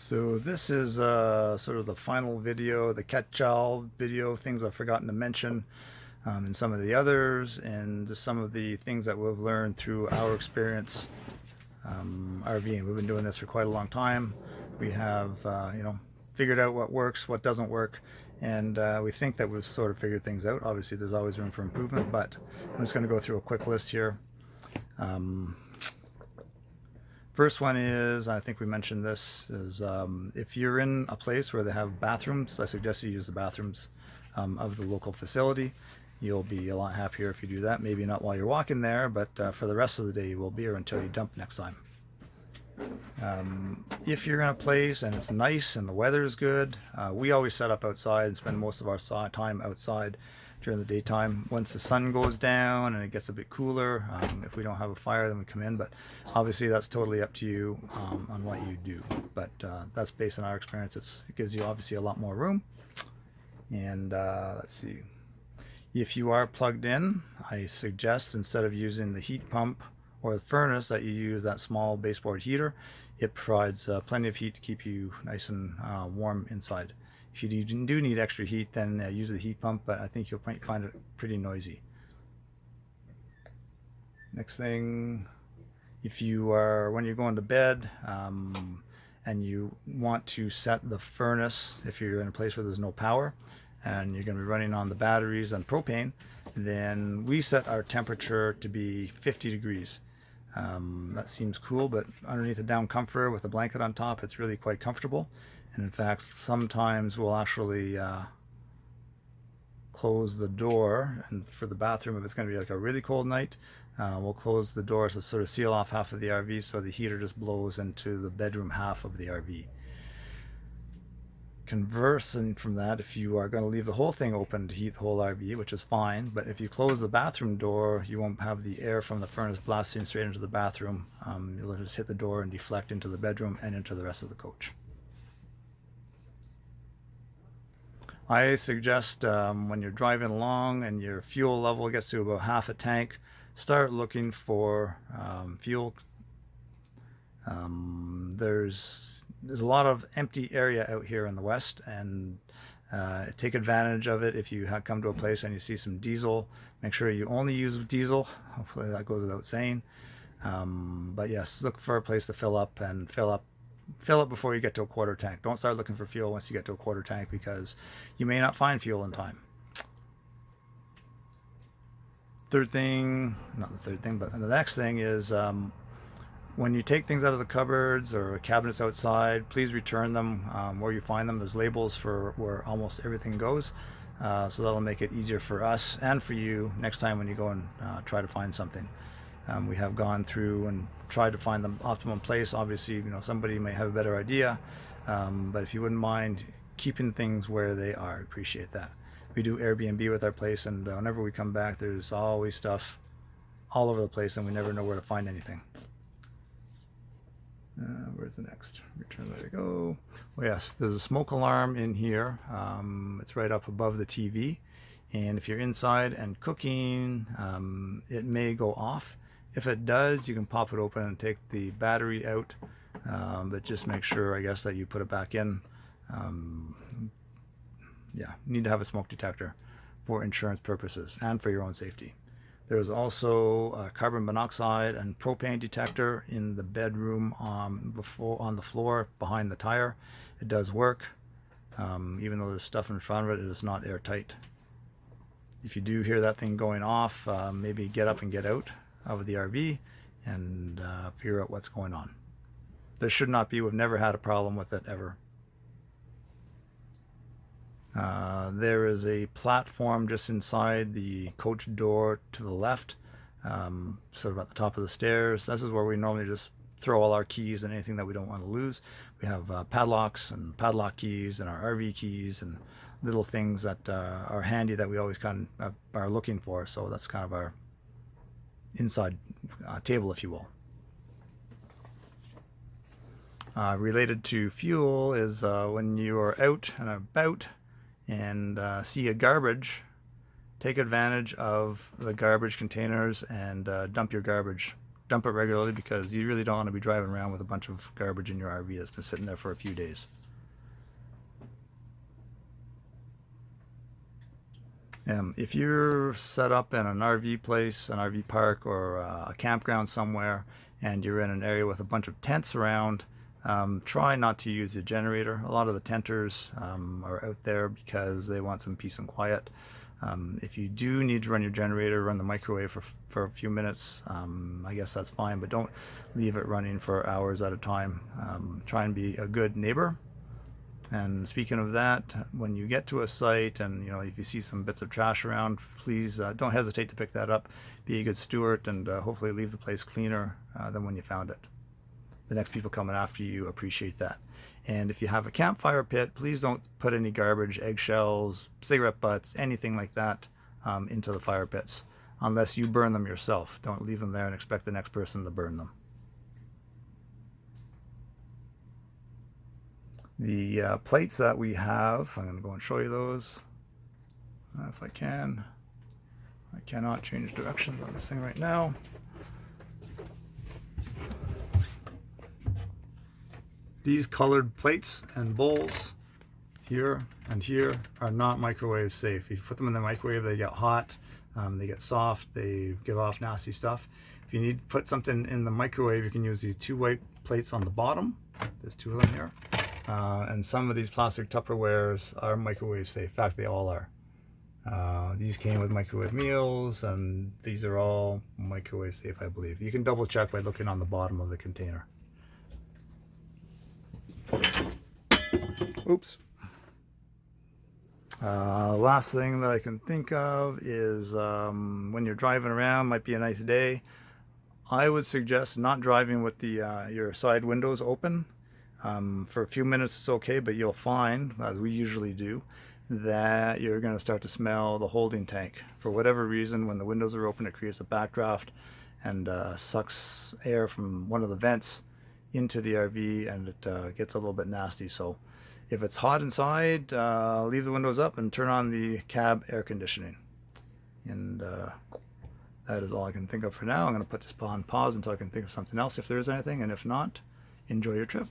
So this is sort of the final video, the catch-all video, things I've forgotten to mention in some of the others, and just some of the things that we've learned through our experience RVing. We've been doing this for quite a long time. We have, figured out what works, what doesn't work, and we think that we've sort of figured things out. Obviously, there's always room for improvement, but I'm just going to go through a quick list here. First one is, I think we mentioned this, is if you're in a place where they have bathrooms, I suggest you use the bathrooms of the local facility. You'll be a lot happier if you do that. Maybe not while you're walking there, but for the rest of the day you will be, or until you dump next time. If you're in a place and it's nice and the weather is good, we always set up outside and spend most of our time outside during the daytime. Once the sun goes down and it gets a bit cooler, if we don't have a fire, then we come in, but obviously that's totally up to you on what you do. But that's based on our experience. It gives you obviously a lot more room. And let's see, if you are plugged in, I suggest instead of using the heat pump or the furnace that you use that small baseboard heater. It provides plenty of heat to keep you nice and warm inside. If you do need extra heat, then use the heat pump, but I think you'll find it pretty noisy. Next thing, if you are, when you're going to bed and you want to set the furnace, if you're in a place where there's no power and you're going to be running on the batteries and propane, then we set our temperature to be 50 degrees. That seems cool, but underneath a down comforter with a blanket on top, it's really quite comfortable. And in fact, sometimes we'll actually close the door, and for the bathroom, if it's going to be like a really cold night, we'll close the door to sort of seal off half of the RV so the heater just blows into the bedroom half of the RV. Conversing from that, if you are going to leave the whole thing open to heat the whole RV, which is fine, but if you close the bathroom door, you won't have the air from the furnace blasting straight into the bathroom. You'll just hit the door and deflect into the bedroom and into the rest of the coach. I suggest when you're driving along and your fuel level gets to about half a tank, start looking for fuel. There's a lot of empty area out here in the West, and take advantage of it. If you come to a place and you see some diesel, make sure you only use diesel. Hopefully that goes without saying. But yes, look for a place to fill up and fill up before you get to a quarter tank. Don't start looking for fuel once you get to a quarter tank, because you may not find fuel in time. Third thing, not the third thing, but the next thing is when you take things out of the cupboards or cabinets outside, please return them where you find them. There's labels for where almost everything goes, so that'll make it easier for us and for you next time when you go and try to find something. We have gone through and tried to find the optimum place. Obviously, somebody may have a better idea, but if you wouldn't mind keeping things where they are, I appreciate that. We do Airbnb with our place, and whenever we come back, there's always stuff all over the place, and we never know where to find anything. Where's the next? Return, there we go. Well, yes, there's a smoke alarm in here. It's right up above the TV, and if you're inside and cooking, it may go off. If it does, you can pop it open and take the battery out, but just make sure, I guess, that you put it back in. Yeah, you need to have a smoke detector for insurance purposes and for your own safety. There's also a carbon monoxide and propane detector in the bedroom on the floor behind the tire. It does work. Even though there's stuff in front of it, it is not airtight. If you do hear that thing going off, maybe get up and get out of the RV and figure out what's going on. There should not be. We've never had a problem with it ever. There is a platform just inside the coach door to the left, sort of at the top of the stairs. This is where we normally just throw all our keys and anything that we don't want to lose. We have padlocks and padlock keys and our RV keys and little things that are handy that we always kind of are looking for. So that's kind of our inside table, if you will. Related to fuel is when you are out and about and see a garbage, take advantage of the garbage containers and dump your garbage dump it regularly, because you really don't want to be driving around with a bunch of garbage in your RV that's been sitting there for a few days. If you're set up in an RV place, an RV park, or a campground somewhere, and you're in an area with a bunch of tents around, try not to use a generator. A lot of the tenters are out there because they want some peace and quiet. If you do need to run your generator, run the microwave for a few minutes, I guess that's fine, but don't leave it running for hours at a time. Try and be a good neighbor. And speaking of that, when you get to a site and if you see some bits of trash around, please don't hesitate to pick that up. Be a good steward, and hopefully leave the place cleaner than when you found it. The next people coming after you appreciate that. And if you have a campfire pit, please don't put any garbage, eggshells, cigarette butts, anything like that into the fire pits unless you burn them yourself. Don't leave them there and expect the next person to burn them. The plates that we have, I'm going to go and show you those if I can. I cannot change directions on this thing right now. These colored plates and bowls here and here are not microwave safe. If you put them in the microwave, they get hot, they get soft, they give off nasty stuff. If you need to put something in the microwave, you can use these two white plates on the bottom. There's two of them here. And some of these plastic Tupperwares are microwave safe. In fact, they all are. These came with microwave meals, and these are all microwave safe, I believe. You can double check by looking on the bottom of the container. Oops. Last thing that I can think of is when you're driving around, might be a nice day. I would suggest not driving with the your side windows open. For a few minutes it's okay, but you'll find, as we usually do, that you're going to start to smell the holding tank. For whatever reason, when the windows are open, it creates a backdraft and sucks air from one of the vents into the RV, and it gets a little bit nasty. So if it's hot inside, leave the windows up and turn on the cab air conditioning. And that is all I can think of for now. I'm going to put this on pause until I can think of something else if there is anything, and if not, enjoy your trip.